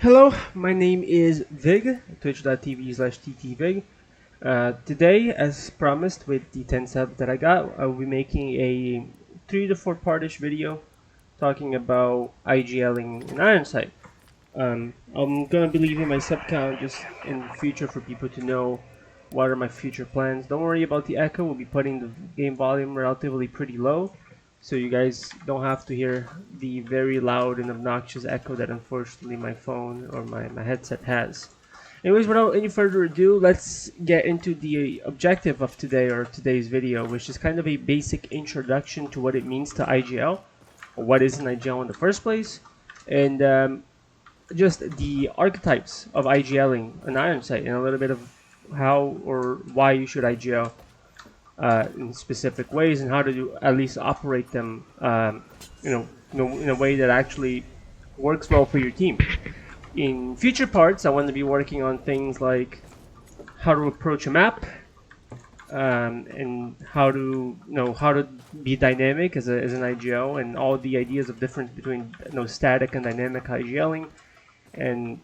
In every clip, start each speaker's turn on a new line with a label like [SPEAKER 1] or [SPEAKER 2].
[SPEAKER 1] Hello, my name is Vig, twitch.tv/ttvig. Today, as promised with the 10 subs that I got, I will be making a 3 to 4 partish video talking about IGLing in Ironsight. I'm gonna be leaving my sub count just in the future for people to know what are my future plans. Don't worry about the echo, we'll be putting the game volume relatively pretty low, so you guys don't have to hear the very loud and obnoxious echo that unfortunately my phone or my headset has. Anyways, without any further ado, let's get into the objective of today's video, which is kind of a basic introduction to what it means to IGL, or what is an IGL in the first place, and just the archetypes of IGLing an Ironsight and a little bit of how or why you should IGL in specific ways and how to at least operate them in a way that actually works well for your team. In future parts, I want to be working on things like how to approach a map, and how to be dynamic as an IGL, and all the ideas of difference between static and dynamic IGLing. And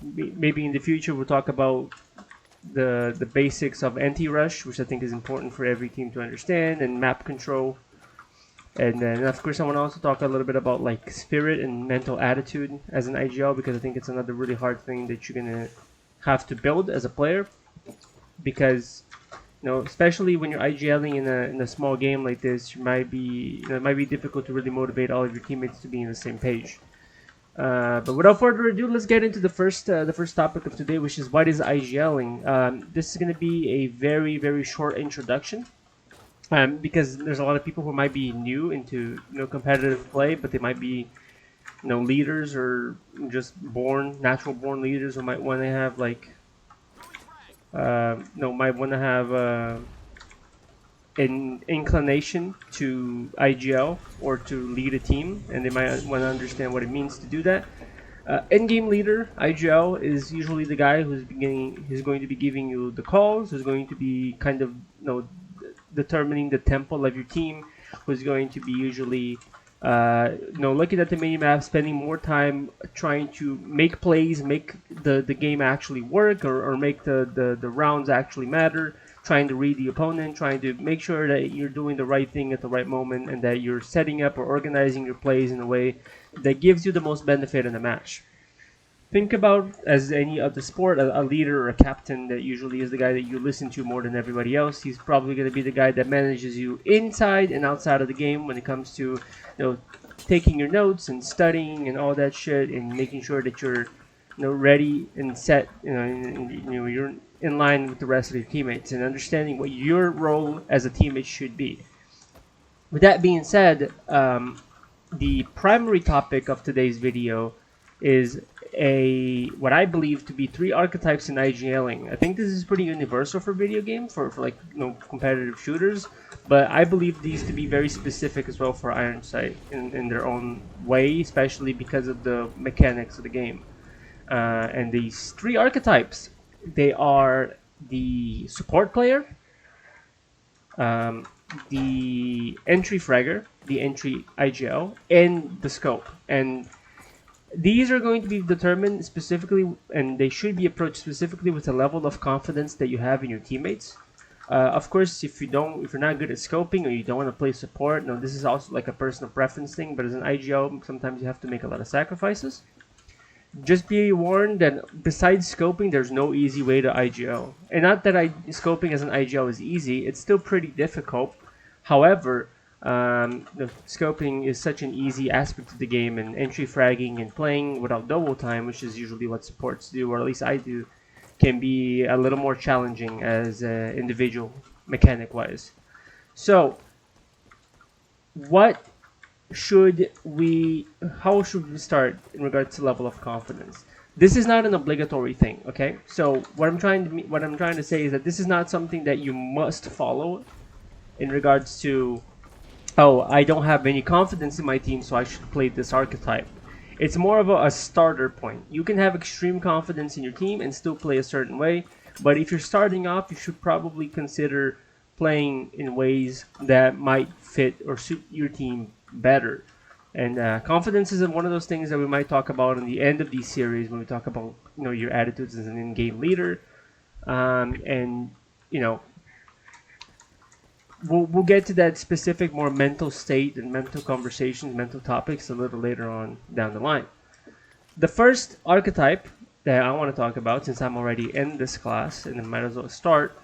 [SPEAKER 1] maybe in the future we'll talk about the basics of anti-rush, which I think is important for every team to understand, and map control. And then of course I want to also talk a little bit about like spirit and mental attitude as an IGL, because I think it's another really hard thing that you're gonna have to build as a player, because especially when you're IGLing in a small game like this, it might be difficult to really motivate all of your teammates to be on the same page. But without further ado, let's get into the first topic of today, which is what is IGLing. This is going to be a very short introduction, because there's a lot of people who might be new into competitive play, but they might be leaders or just natural born leaders, who might want to have like might want to have an inclination to IGL or to lead a team, and they might want to understand what it means to do that. Endgame leader IGL is usually the guy who's going to be giving you the calls, who's going to be kind of determining the tempo of your team, who's going to be usually looking at the mini map, spending more time trying to make plays, make the game actually work, or make the rounds actually matter, trying to read the opponent, trying to make sure that you're doing the right thing at the right moment, and that you're setting up or organizing your plays in a way that gives you the most benefit in the match. Think about, as any other sport, a leader or a captain that usually is the guy that you listen to more than everybody else. He's probably going to be the guy that manages you inside and outside of the game when it comes to taking your notes and studying and all that shit, and making sure that you're ready and set, you're in line with the rest of your teammates, and understanding what your role as a teammate should be. With that being said, the primary topic of today's video is what I believe to be 3 archetypes in IGLing. I think this is pretty universal for video game, for like competitive shooters, but I believe these to be very specific as well for Ironsight in their own way, especially because of the mechanics of the game. And these 3 archetypes, they are the support player, the entry fragger, the entry IGL, and the scope. And these are going to be determined specifically, and they should be approached specifically with the level of confidence that you have in your teammates. Of course, if you're not good at scoping, or you don't want to play support, this is also like a personal preference thing. But as an IGL, sometimes you have to make a lot of sacrifices. Just be warned that besides scoping, there's no easy way to IGL. And not that scoping as an IGL is easy, it's still pretty difficult. However, the scoping is such an easy aspect of the game, and entry fragging and playing without double time, which is usually what supports do, or at least I do, can be a little more challenging as an individual, mechanic-wise. So, how should we start in regards to level of confidence? This is not an obligatory thing, okay? So what I'm trying to say is that this is not something that you must follow in regards to, oh, I don't have any confidence in my team, so I should play this archetype. It's more of a starter point. You can have extreme confidence in your team and still play a certain way, but if you're starting off, you should probably consider playing in ways that might fit or suit your team better. And confidence is one of those things that we might talk about in the end of these series when we talk about your attitudes as an in-game leader, and you know we'll get to that specific more mental state and mental conversations, mental topics a little later on down the line. The first archetype that I want to talk about, since I'm already in this class and I might as well start,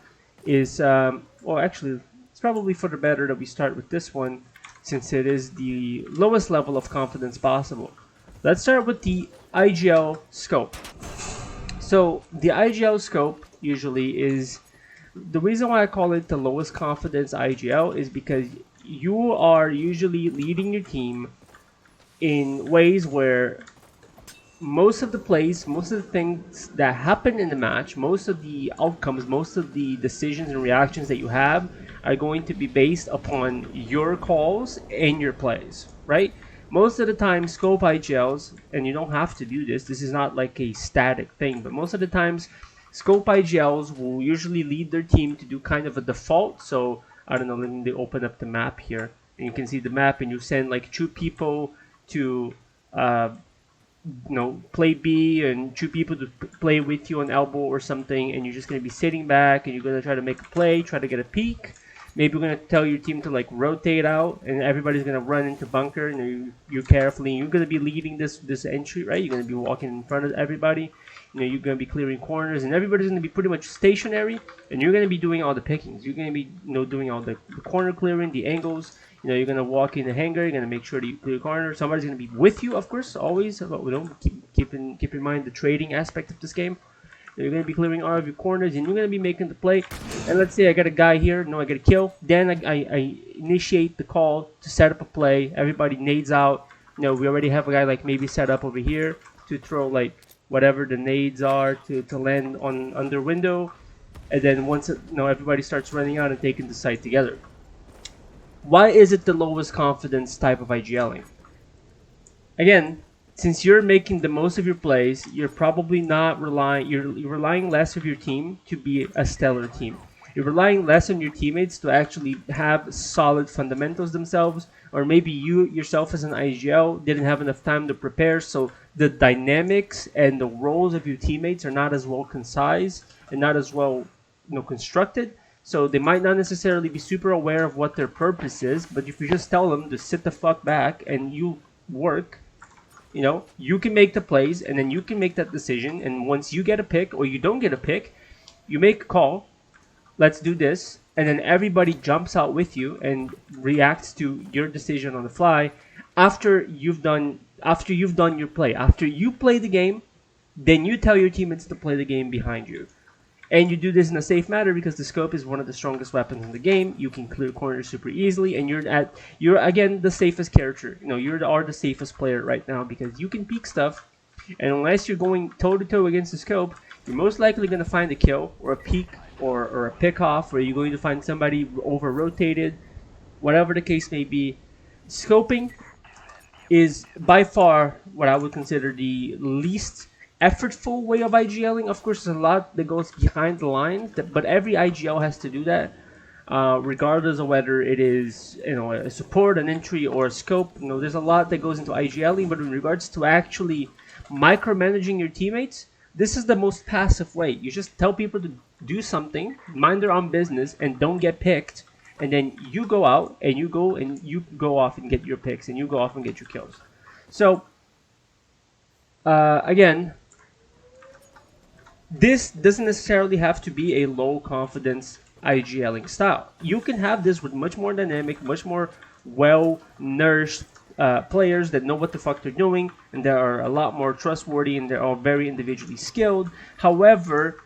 [SPEAKER 1] is well, actually, it's probably for the better that we start with this one, since it is the lowest level of confidence possible. Let's start with the IGL scope. So the IGL scope usually is, the reason why I call it the lowest confidence IGL is because you are usually leading your team in ways where most of the plays, most of the things that happen in the match, most of the outcomes, most of the decisions and reactions that you have are going to be based upon your calls and your plays, right? Most of the time, scope IGLs, and you don't have to do this, this is not like a static thing, but most of the times, scope IGLs will usually lead their team to do kind of a default. So, I don't know, let me open up the map here, and you can see the map, and you send like 2 people to play B and 2 people to play with you on elbow or something, and you're just going to be sitting back and you're going to try to make a play, try to get a peek. Maybe you're going to tell your team to like rotate out, and everybody's going to run into bunker, and you carefully, you're going to be leading this entry, right? You're going to be walking in front of everybody. You're going to be clearing corners, and everybody's going to be pretty much stationary, and you're going to be doing all the pickings. You're going to be doing all the corner clearing, the angles. You're going to walk in the hangar. You're going to make sure that you clear corner. Somebody's going to be with you, of course, always. But keep in mind the trading aspect of this game. You're going to be clearing all of your corners, and you're going to be making the play. And let's say I got a guy here. No, I get a kill. Then I initiate the call to set up a play. Everybody nades out. We already have a guy like maybe set up over here to throw like whatever the nades are to land on under window. And then once everybody starts running out and taking the site together. Why is it the lowest confidence type of IGLing? Again, since you're making the most of your plays, you're probably not relying. You're relying less of your team to be a stellar team. You're relying less on your teammates to actually have solid fundamentals themselves, or maybe you yourself as an IGL didn't have enough time to prepare, so the dynamics and the roles of your teammates are not as well concise and not as well constructed. So they might not necessarily be super aware of what their purpose is, but if you just tell them to sit the fuck back and you work, you can make the plays, and then you can make that decision. And once you get a pick or you don't get a pick, you make a call. Let's do this, and then everybody jumps out with you and reacts to your decision on the fly after you've done your play. After you play the game, then you tell your teammates to play the game behind you. And you do this in a safe manner because the scope is one of the strongest weapons in the game. You can clear corners super easily, and you're again the safest character. You are the safest player right now because you can peek stuff, and unless you're going toe to toe against the scope, you're most likely going to find a kill or a peek or a pick off, or you're going to find somebody over rotated, whatever the case may be. Scoping is by far what I would consider the least effortful way of IGLing. Of course, there's a lot that goes behind the lines, but every IGL has to do that, regardless of whether it is a support, an entry, or a scope. There's a lot that goes into IGLing, but in regards to actually micromanaging your teammates, this is the most passive way. You just tell people to do something, mind their own business, and don't get picked, and then you go out and you go off and get your picks, and you go off and get your kills. So again, this doesn't necessarily have to be a low confidence IGLing style. You can have this with much more dynamic, much more well nourished players that know what the fuck they're doing, and they are a lot more trustworthy, and they're all very individually skilled. However,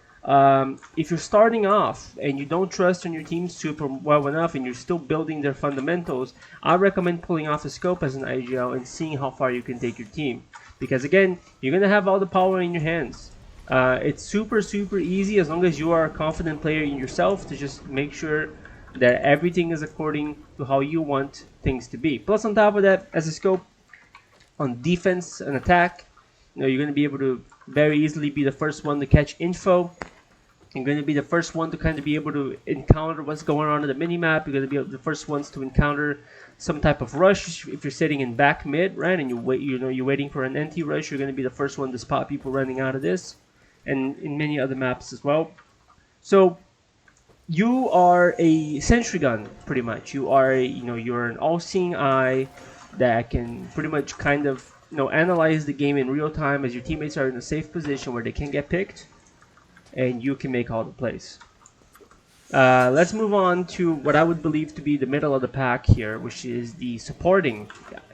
[SPEAKER 1] if you're starting off and you don't trust on your team super well enough and you're still building their fundamentals, I recommend pulling off a scope as an IGL and seeing how far you can take your team. Because again, you're going to have all the power in your hands. It's super easy as long as you are a confident player in yourself to just make sure that everything is according to how you want things to be. Plus, on top of that, as a scope on defense and attack, you're going to be able to very easily be the first one to catch info. You're going to be the first one to kind of be able to encounter what's going on in the minimap. You're going to be the first ones to encounter some type of rush. If you're sitting in back mid, right, and you're waiting for an anti-rush, you're going to be the first one to spot people running out of this, and in many other maps as well. So you are a sentry gun, pretty much. You're an all-seeing eye that can pretty much kind of analyze the game in real time as your teammates are in a safe position where they can't get picked, and you can make all the plays. Let's move on to what I would believe to be the middle of the pack here, which is the supporting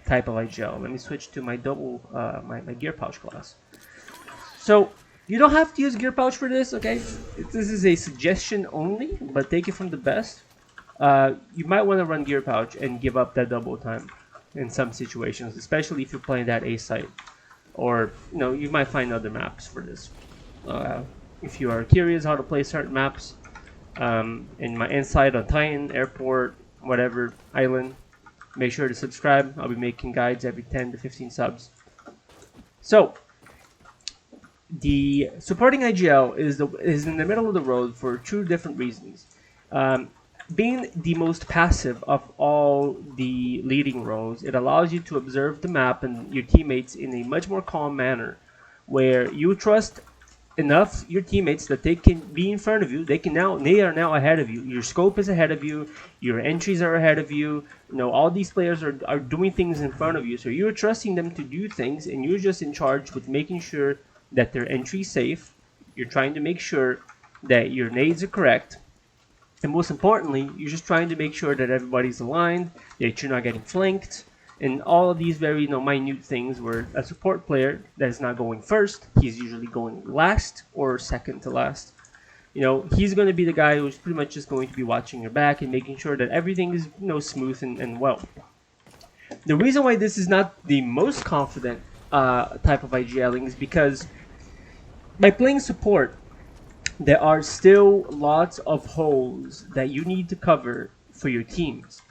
[SPEAKER 1] type of IGL. Let me switch to my my gear pouch class. So you don't have to use gear pouch for this, okay? This is a suggestion only, but take it from the best. You might want to run gear pouch and give up that double time in some situations, especially if you're playing that A site, or you might find other maps for this. If you are curious how to play certain maps, in my insight on Titan, Airport, whatever, Island, make sure to subscribe. I'll be making guides every 10 to 15 subs. So the supporting IGL is in the middle of the road for two different reasons. Being the most passive of all the leading roles, it allows you to observe the map and your teammates in a much more calm manner, where you trust enough your teammates that they can be in front of you. They are now ahead of you. Your scope is ahead of you. Your entries are ahead of you. All these players are doing things in front of you. So you're trusting them to do things, and you're just in charge with making sure that their entry is safe. You're trying to make sure that your nades are correct. And most importantly, you're just trying to make sure that everybody's aligned, that you're not getting flanked, and all of these very minute things where a support player that is not going first, he's usually going last or second to last. He's going to be the guy who's pretty much just going to be watching your back and making sure that everything is smooth and well. The reason why this is not the most confident type of IGLing is because by playing support, there are still lots of holes that you need to cover for your teams.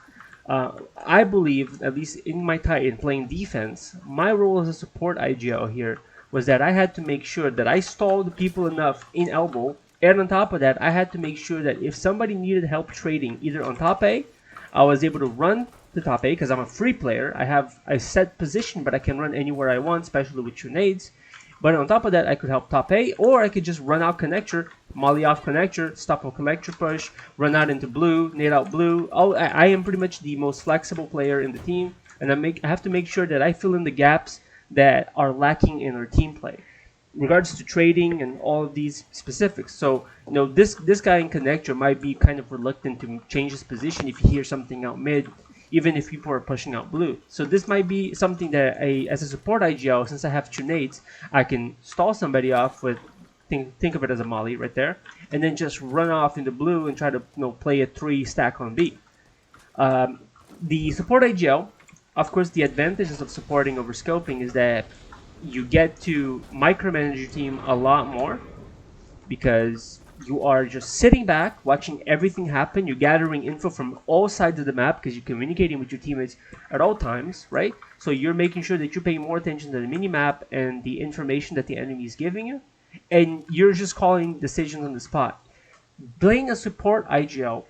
[SPEAKER 1] I believe, at least in my Titan playing defense, my role as a support IGL here was that I had to make sure that I stalled people enough in elbow, and on top of that, I had to make sure that if somebody needed help trading either on top A, I was able to run to top A because I'm a free player. I have a set position, but I can run anywhere I want, especially with two nades. But on top of that, I could help top A, or I could just run out connector, molly off connector, stop a connector push, run out into blue, nade out blue. I am pretty much the most flexible player in the team, and I have to make sure that I fill in the gaps that are lacking in our team play, in regards to trading and all of these specifics. So this guy in connector might be kind of reluctant to change his position if he hears something out mid, even if people are pushing out blue. So this might be something that as a support IGL, since I have two nades, I can stall somebody off with, think of it as a molly right there, and then just run off into blue and try to play a 3 stack on B. The support IGL, of course, the advantages of supporting over scoping is that you get to micromanage your team a lot more, because you are just sitting back, watching everything happen. You're gathering info from all sides of the map because you're communicating with your teammates at all times, right? So you're making sure that you're paying more attention to the mini-map and the information that the enemy is giving you, and you're just calling decisions on the spot. Playing a support IGL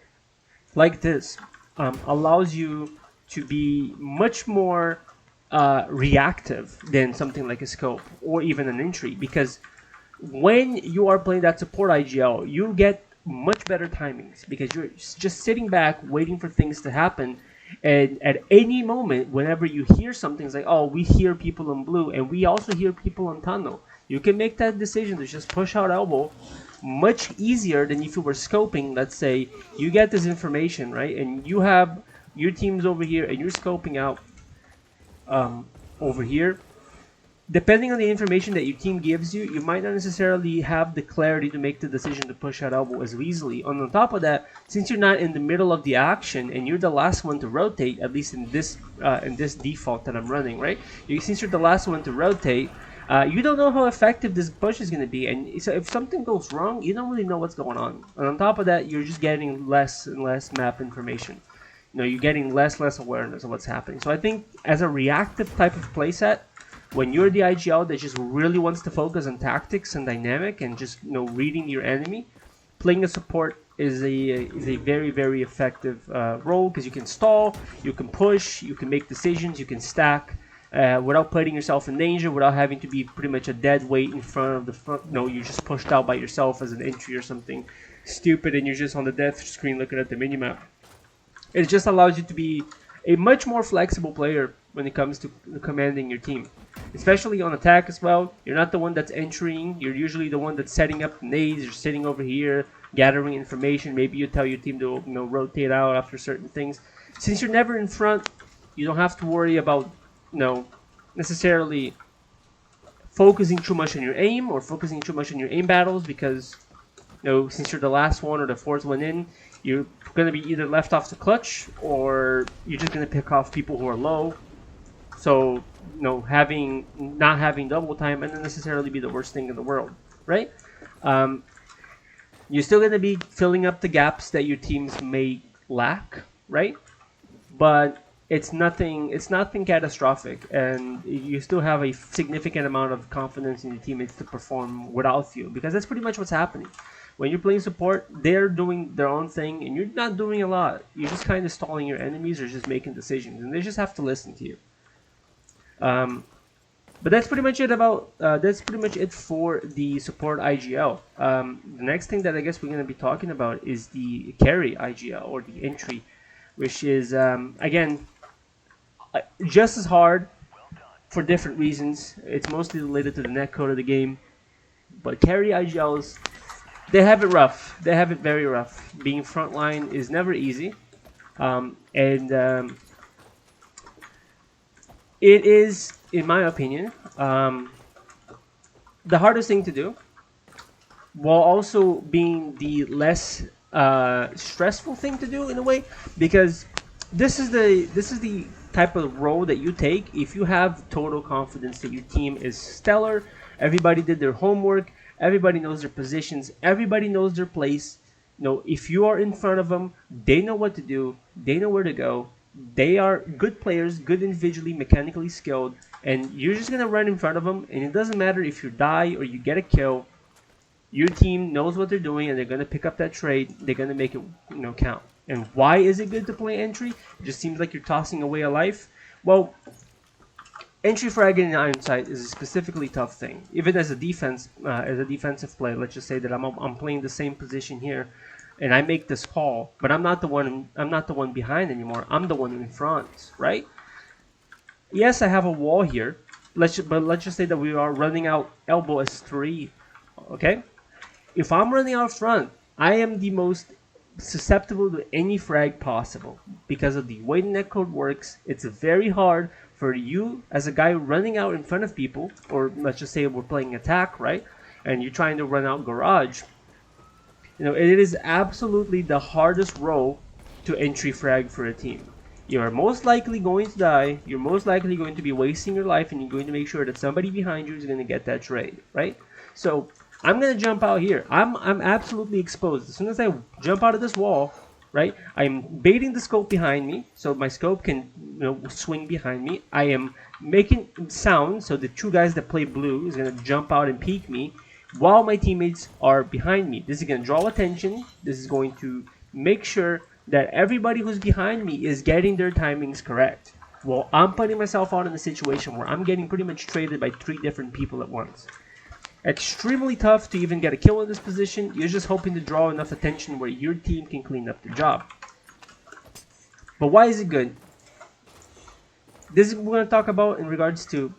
[SPEAKER 1] like this allows you to be much more reactive than something like a scope or even an entry, because when you are playing that support IGL, you get much better timings because you're just sitting back waiting for things to happen, and at any moment, whenever you hear something, it's like, oh, we hear people in blue and we also hear people in tunnel, you can make that decision to just push out elbow much easier than if you were scoping. Let's say you get this information, right, and you have your teams over here and you're scoping out over here. Depending on the information that your team gives you, you might not necessarily have the clarity to make the decision to push out elbow as easily. And on top of that, since you're not in the middle of the action and you're the last one to rotate, at least in this default that I'm running, right? Since you're the last one to rotate, you don't know how effective this push is going to be. And so if something goes wrong, you don't really know what's going on. And on top of that, you're just getting less and less map information. You're getting less awareness of what's happening. So I think as a reactive type of playset, when you're the IGL that just really wants to focus on tactics and dynamic and just reading your enemy, playing a support is a very very effective role because you can stall, you can push, you can make decisions, you can stack without putting yourself in danger, without having to be pretty much a dead weight in front of the front. No, you're just pushed out by yourself as an entry or something stupid, and you're just on the death screen looking at the minimap. It just allows you to be a much more flexible player when it comes to commanding your team, especially on attack as well. You're not the one that's entering. You're usually the one that's setting up nades. You're sitting over here gathering information. Maybe you tell your team to rotate out after certain things. Since you're never in front, you don't have to worry about necessarily focusing too much on your aim or focusing too much on your aim battles, because since you're the last one or the fourth one in, you're going to be either left off the clutch or you're just going to pick off people who are low. So, not having double time and not necessarily be the worst thing in the world, right? You're still going to be filling up the gaps that your teams may lack, right? But it's nothing catastrophic, and you still have a significant amount of confidence in your teammates to perform without you, because that's pretty much what's happening. When you're playing support, they're doing their own thing, and you're not doing a lot. You're just kind of stalling your enemies or just making decisions, and they just have to listen to you. But that's pretty much it for the support IGL. The next thing that I guess we're going to be talking about is the carry IGL, or the entry, which is again just as hard for different reasons. It's mostly related to the netcode of the game, but carry IGLs, they have it rough. They have it very rough. Being frontline is never easy, it is, in my opinion, the hardest thing to do, while also being the less stressful thing to do in a way, because this is the type of role that you take if you have total confidence that your team is stellar. Everybody did their homework. Everybody knows their positions. Everybody knows their place. If you are in front of them, they know what to do. They know where to go. They are good players, good individually, mechanically skilled, and you're just gonna run in front of them. And it doesn't matter if you die or you get a kill. Your team knows what they're doing, and they're gonna pick up that trade. They're gonna make it, count. And why is it good to play entry? It just seems like you're tossing away a life. Well, entry fragging in Ironsight is a specifically tough thing. Even as a defensive player, let's just say that I'm playing the same position here, and I make this call, but I'm not the one behind anymore. I'm the one in front, right? Yes, I have a wall here. Let's just say that we are running out elbow as 3. Okay, if I'm running out front, I am the most susceptible to any frag possible because of the way the netcode works. It's very hard for you as a guy running out in front of people, or let's just say we're playing attack, right? And you're trying to run out garage. It is absolutely the hardest role to entry frag for a team. You are most likely going to die. You're most likely going to be wasting your life, and you're going to make sure that somebody behind you is going to get that trade, right? So I'm going to jump out here. I'm absolutely exposed. As soon as I jump out of this wall, right, I'm baiting the scope behind me, so my scope can swing behind me. I am making sound, so the 2 guys that play blue is going to jump out and peek me while my teammates are behind me. This is going to draw attention. This is going to make sure that everybody who's behind me is getting their timings correct. Well, I'm putting myself out in a situation where I'm getting pretty much traded by 3 different people at once. Extremely tough to even get a kill in this position. You're just hoping to draw enough attention where your team can clean up the job. But why is it good? This is what we're going to talk about in regards to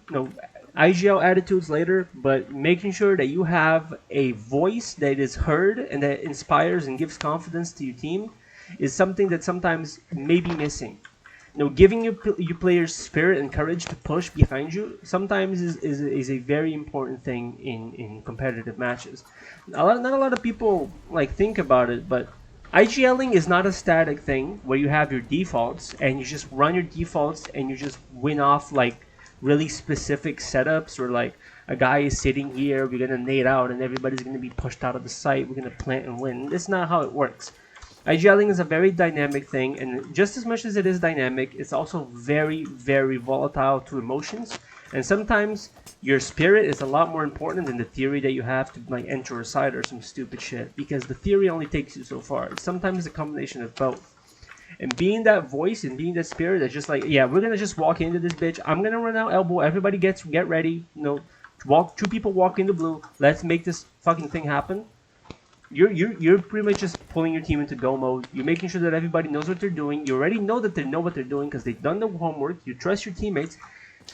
[SPEAKER 1] IGL attitudes later, but making sure that you have a voice that is heard and that inspires and gives confidence to your team is something that sometimes may be missing. Giving your players spirit and courage to push behind you sometimes is a very important thing in competitive matches. Not a lot of people think about it, but IGLing is not a static thing where you have your defaults and you just run your defaults and you just win off really specific setups, or a guy is sitting here, we're gonna nade out and everybody's gonna be pushed out of the site, we're gonna plant and win. That's not how it works. IGLing is a very dynamic thing, and just as much as it is dynamic, it's also very, very volatile to emotions, And sometimes your spirit is a lot more important than the theory that you have to like enter a side or some stupid shit, because the theory only takes you so far. It's sometimes a combination of both. And being that voice and being that spirit that's just like, yeah, we're gonna just walk into this bitch. I'm gonna run out elbow. Everybody get ready. You know, two people walk into blue. Let's make this fucking thing happen. You're pretty much just pulling your team into go mode. You're making sure that everybody knows what they're doing. You already know that they know what they're doing because they've done the homework. You trust your teammates,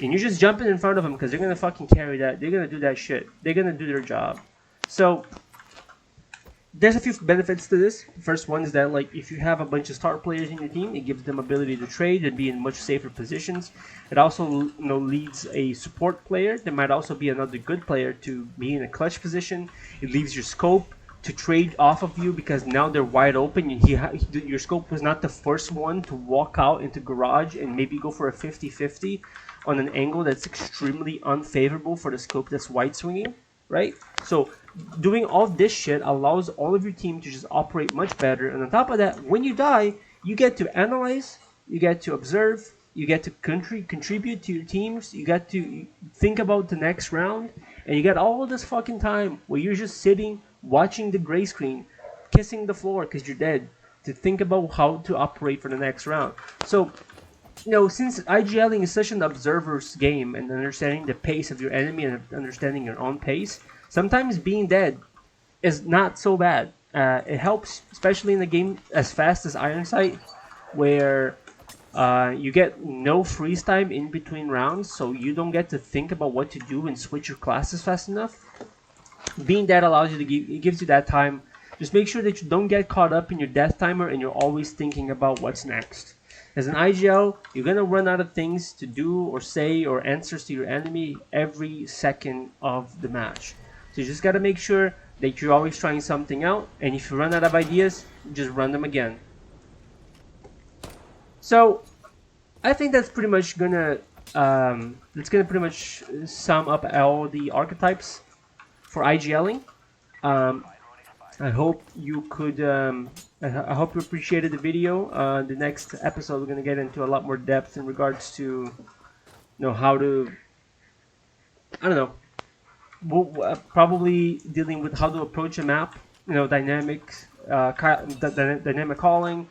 [SPEAKER 1] and you're just jumping in front of them because they're gonna fucking carry that. They're gonna do that shit. They're gonna do their job. So there's a few benefits to this. The first one is that, like, if you have a bunch of star players in your team, it gives them ability to trade and be in much safer positions. It also, leads a support player that might also be another good player to be in a clutch position. It leaves your scope to trade off of you because now they're wide open. Your scope was not the first one to walk out into garage and maybe go for a 50-50 on an angle that's extremely unfavorable for the scope that's wide swinging, right? So doing all this shit allows all of your team to just operate much better. And on top of that, when you die, you get to analyze, you get to observe, you get to contribute to your teams, you get to think about the next round, and you get all this fucking time where you're just sitting, watching the gray screen, kissing the floor because you're dead, to think about how to operate for the next round. So, since IGLing is such an observer's game and understanding the pace of your enemy and understanding your own pace, sometimes being dead is not so bad. It helps, especially in a game as fast as Ironsight, where you get no freeze time in between rounds, so you don't get to think about what to do and switch your classes fast enough. Being dead allows you it gives you that time. Just make sure that you don't get caught up in your death timer and you're always thinking about what's next. As an IGL, you're gonna run out of things to do or say or answers to your enemy every second of the match. So you just gotta make sure that you're always trying something out, and if you run out of ideas, just run them again. So I think that's pretty much gonna pretty much sum up all the archetypes for IGLing. I hope you could. I hope you appreciated the video. The next episode, we're gonna get into a lot more depth in regards to, how to. I don't know. We'll, probably dealing with how to approach a map. Dynamic calling.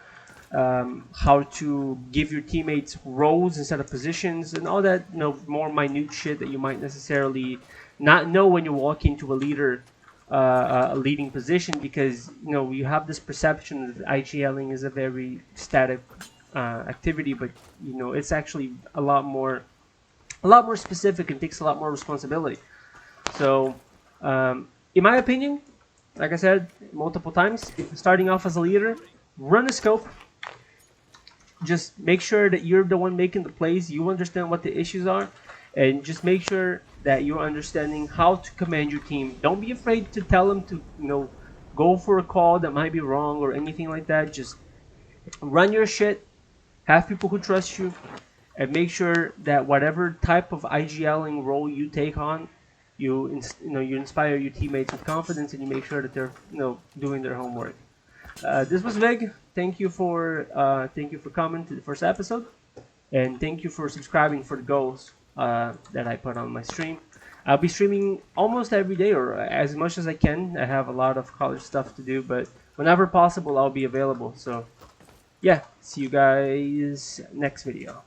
[SPEAKER 1] How to give your teammates roles instead of positions, and all that. More minute shit that you might necessarily not know when you walk into a leading position, because you have this perception that IGLing is a very static activity, but it's actually a lot more specific and takes a lot more responsibility. So in my opinion, like I said multiple times, if you're starting off as a leader, run a scope. Just make sure that you're the one making the plays, you understand what the issues are, and just make sure that you're understanding how to command your team. Don't be afraid to tell them to, go for a call that might be wrong or anything like that. Just run your shit, have people who trust you, and make sure that whatever type of IGLing role you take on, you inspire your teammates with confidence, and you make sure that they're doing their homework. This was Vig. Thank you for coming to the first episode, and thank you for subscribing for the goals that I put on my stream. I'll be streaming almost every day, or as much as I can. I have a lot of college stuff to do, but whenever possible, I'll be available. So, yeah, see you guys next video.